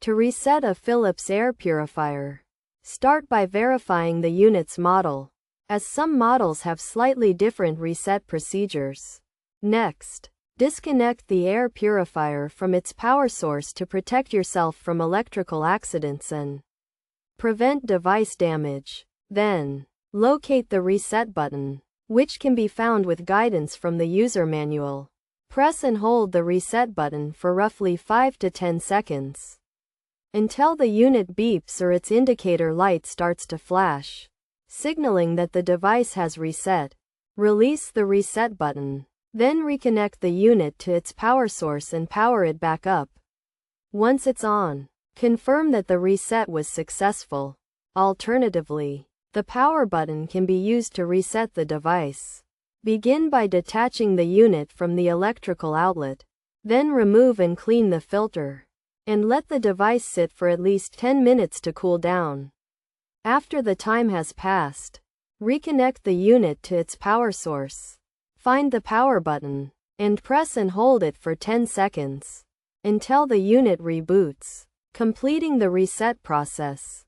To reset a Philips air purifier, start by verifying the unit's model, as some models have slightly different reset procedures. Next, disconnect the air purifier from its power source to protect yourself from electrical accidents and prevent device damage. Then, locate the reset button, which can be found with guidance from the user manual. Press and hold the reset button for roughly 5 to 10 seconds, until the unit beeps or its indicator light starts to flash, signaling that the device has reset. Release the reset button, then reconnect the unit to its power source and power it back up. Once it's on, confirm that the reset was successful. Alternatively, the power button can be used to reset the device. Begin by detaching the unit from the electrical outlet, then remove and clean the filter, and let the device sit for at least 10 minutes to cool down. After the time has passed, reconnect the unit to its power source. Find the power button, and press and hold it for 10 seconds, until the unit reboots, completing the reset process.